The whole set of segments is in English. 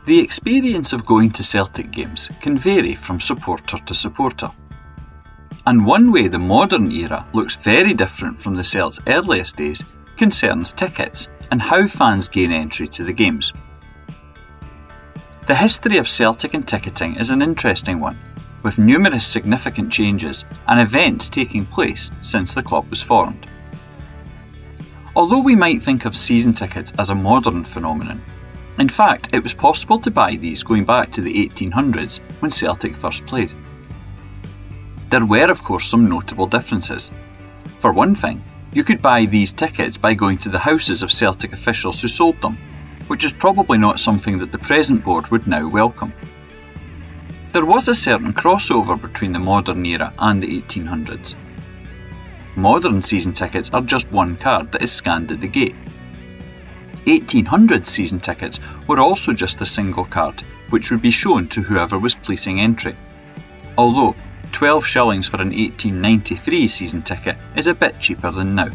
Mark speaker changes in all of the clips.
Speaker 1: The experience of going to Celtic games can vary from supporter to supporter. And one way the modern era looks very different from the Celt's earliest days concerns tickets and how fans gain entry to the games. The history of Celtic and ticketing is an interesting one, with numerous significant changes and events taking place since the club was formed. Although we might think of season tickets as a modern phenomenon, in fact it was possible to buy these going back to the 1800s when Celtic first played. There were of course some notable differences. For one thing, you could buy these tickets by going to the houses of Celtic officials who sold them, which is probably not something that the present board would now welcome. There was a certain crossover between the modern era and the 1800s. Modern season tickets are just one card that is scanned at the gate. 1800s season tickets were also just a single card, which would be shown to whoever was placing entry. Although 12 shillings for an 1893 season ticket is a bit cheaper than now.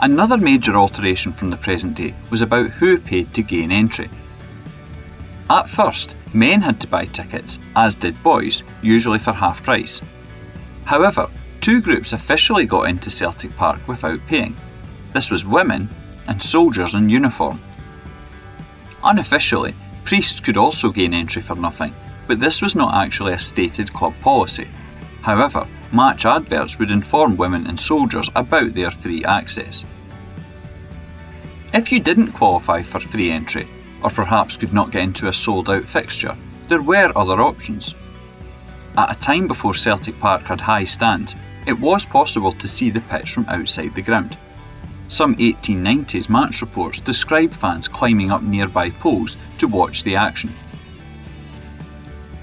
Speaker 1: Another major alteration from the present day was about who paid to gain entry. At first, men had to buy tickets, as did boys, usually for half price. However, two groups officially got into Celtic Park without paying. This was women and soldiers in uniform. Unofficially, priests could also gain entry for nothing, but this was not actually a stated club policy. However, match adverts would inform women and soldiers about their free access. If you didn't qualify for free entry, or perhaps could not get into a sold-out fixture, there were other options. At a time before Celtic Park had high stands, it was possible to see the pitch from outside the ground. Some 1890s match reports describe fans climbing up nearby poles to watch the action.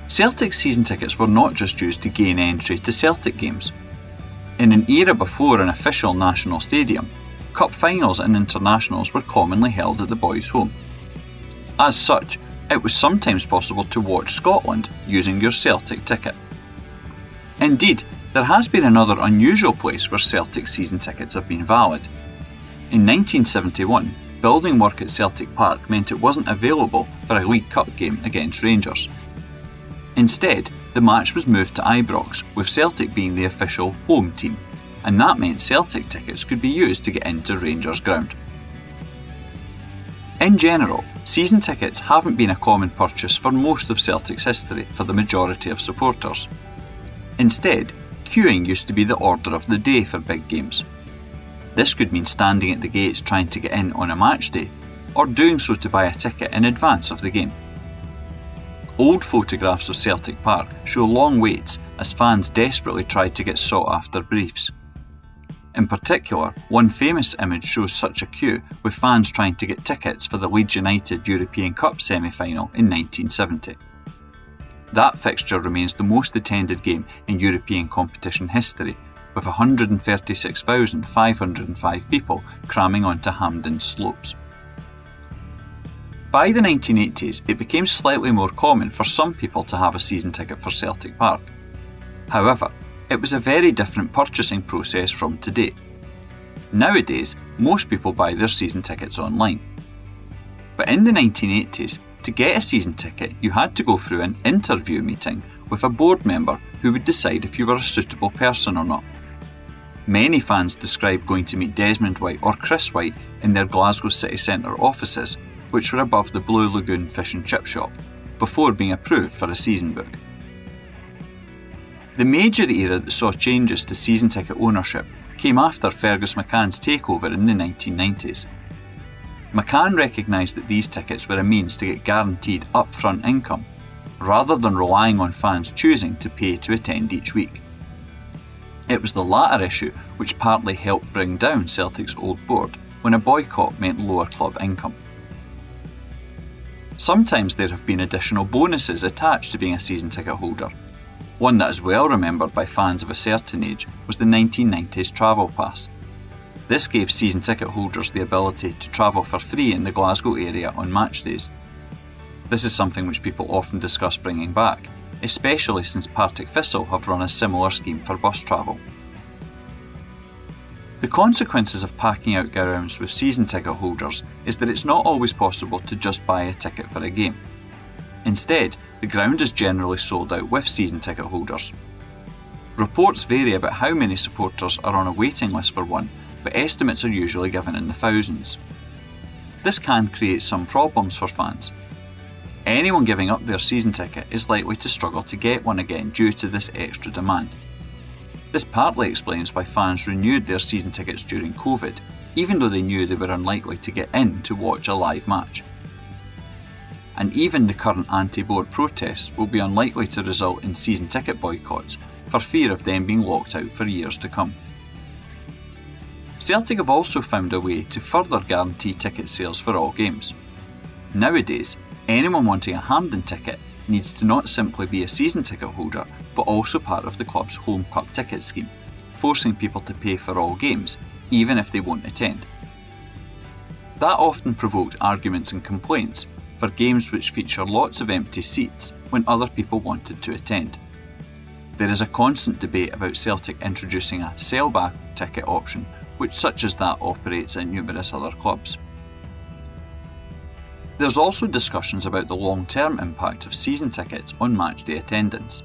Speaker 1: Celtic season tickets were not just used to gain entry to Celtic games. In an era before an official national stadium, cup finals and internationals were commonly held at the boys' home. As such, it was sometimes possible to watch Scotland using your Celtic ticket. Indeed, there has been another unusual place where Celtic season tickets have been valid. In 1971, building work at Celtic Park meant it wasn't available for a League Cup game against Rangers. Instead, the match was moved to Ibrox, with Celtic being the official home team, and that meant Celtic tickets could be used to get into Rangers ground. In general, season tickets haven't been a common purchase for most of Celtic's history for the majority of supporters. Instead, queuing used to be the order of the day for big games. This could mean standing at the gates trying to get in on a match day, or doing so to buy a ticket in advance of the game. Old photographs of Celtic Park show long waits as fans desperately tried to get sought-after briefs. In particular, one famous image shows such a queue with fans trying to get tickets for the Leeds United European Cup semi-final in 1970. That fixture remains the most attended game in European competition history, with 136,505 people cramming onto Hampden's slopes. By the 1980s, it became slightly more common for some people to have a season ticket for Celtic Park. However, it was a very different purchasing process from today. Nowadays, most people buy their season tickets online. But in the 1980s, to get a season ticket, you had to go through an interview meeting with a board member who would decide if you were a suitable person or not. Many fans describe going to meet Desmond White or Chris White in their Glasgow city centre offices, which were above the Blue Lagoon fish and chip shop, before being approved for a season book. The major era that saw changes to season ticket ownership came after Fergus McCann's takeover in the 1990s. McCann recognised that these tickets were a means to get guaranteed upfront income, rather than relying on fans choosing to pay to attend each week. It was the latter issue which partly helped bring down Celtic's old board when a boycott meant lower club income. Sometimes there have been additional bonuses attached to being a season ticket holder. One that is well remembered by fans of a certain age was the 1990s Travel Pass. This gave season ticket holders the ability to travel for free in the Glasgow area on match days. This is something which people often discuss bringing back, especially since Partick Thistle have run a similar scheme for bus travel. The consequences of packing out grounds with season ticket holders is that it's not always possible to just buy a ticket for a game. Instead, the ground is generally sold out with season ticket holders. Reports vary about how many supporters are on a waiting list for one, but estimates are usually given in the thousands. This can create some problems for fans. Anyone giving up their season ticket is likely to struggle to get one again due to this extra demand. This partly explains why fans renewed their season tickets during COVID, even though they knew they were unlikely to get in to watch a live match. And even the current anti-board protests will be unlikely to result in season ticket boycotts for fear of them being locked out for years to come. Celtic have also found a way to further guarantee ticket sales for all games. Nowadays, anyone wanting a Hampden ticket needs to not simply be a season ticket holder, but also part of the club's home cup ticket scheme, forcing people to pay for all games, even if they won't attend. That often provoked arguments and complaints for games which feature lots of empty seats when other people wanted to attend. There is a constant debate about Celtic introducing a sell-back ticket option, which such as that operates at numerous other clubs. There's also discussions about the long-term impact of season tickets on matchday attendance.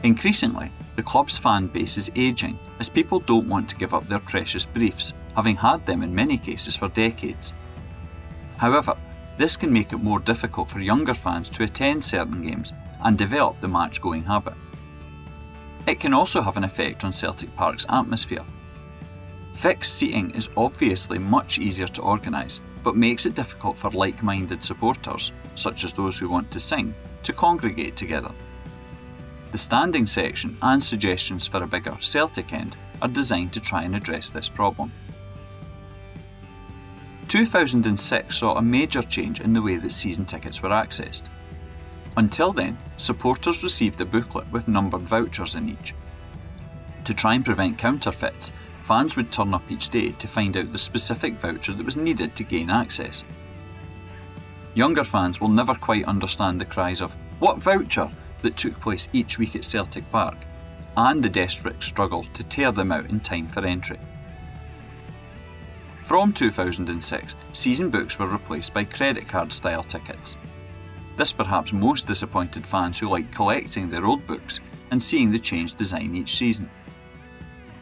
Speaker 1: Increasingly, the club's fan base is ageing as people don't want to give up their precious briefs, having had them in many cases for decades. However, this can make it more difficult for younger fans to attend certain games and develop the match-going habit. It can also have an effect on Celtic Park's atmosphere. Fixed seating is obviously much easier to organise, but makes it difficult for like-minded supporters, such as those who want to sing, to congregate together. The standing section and suggestions for a bigger Celtic end are designed to try and address this problem. 2006 saw a major change in the way that season tickets were accessed. Until then, supporters received a booklet with numbered vouchers in each. To try and prevent counterfeits, fans would turn up each day to find out the specific voucher that was needed to gain access. Younger fans will never quite understand the cries of "What voucher?" that took place each week at Celtic Park, and the desperate struggle to tear them out in time for entry. From 2006, season books were replaced by credit card style tickets. This perhaps most disappointed fans who like collecting their old books and seeing the changed design each season.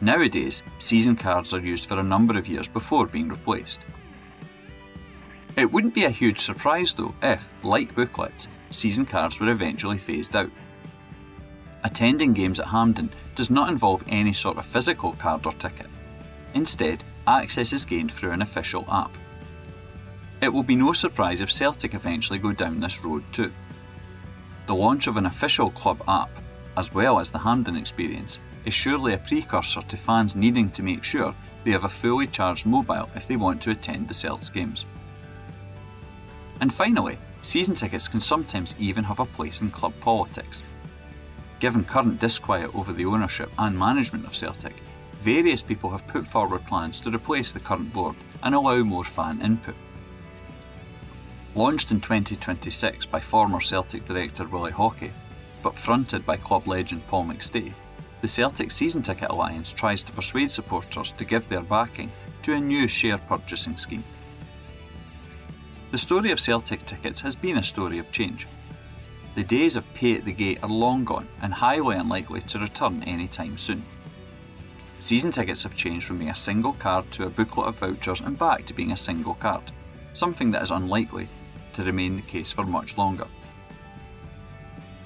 Speaker 1: Nowadays, season cards are used for a number of years before being replaced. It wouldn't be a huge surprise though if, like booklets, season cards were eventually phased out. Attending games at Hampden does not involve any sort of physical card or ticket. Instead, access is gained through an official app. It will be no surprise if Celtic eventually go down this road too. The launch of an official club app, as well as the Hampden experience, is surely a precursor to fans needing to make sure they have a fully charged mobile if they want to attend the Celts games. And finally, season tickets can sometimes even have a place in club politics. Given current disquiet over the ownership and management of Celtic, various people have put forward plans to replace the current board and allow more fan input. Launched in 2026 by former Celtic director Willie Hawkey, but fronted by club legend Paul McStay, the Celtic Season Ticket Alliance tries to persuade supporters to give their backing to a new share purchasing scheme. The story of Celtic tickets has been a story of change. The days of pay at the gate are long gone and highly unlikely to return anytime soon. Season tickets have changed from being a single card to a booklet of vouchers and back to being a single card, something that is unlikely to remain the case for much longer.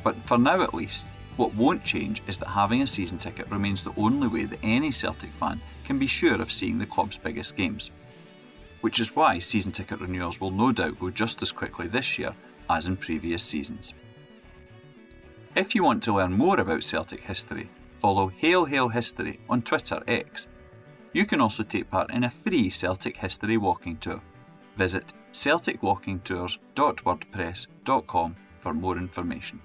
Speaker 1: But for now at least, what won't change is that having a season ticket remains the only way that any Celtic fan can be sure of seeing the club's biggest games. Which is why season ticket renewals will no doubt go just as quickly this year as in previous seasons. If you want to learn more about Celtic history, follow Hail Hail History on Twitter X. You can also take part in a free Celtic history walking tour. Visit celticwalkingtours.wordpress.com for more information.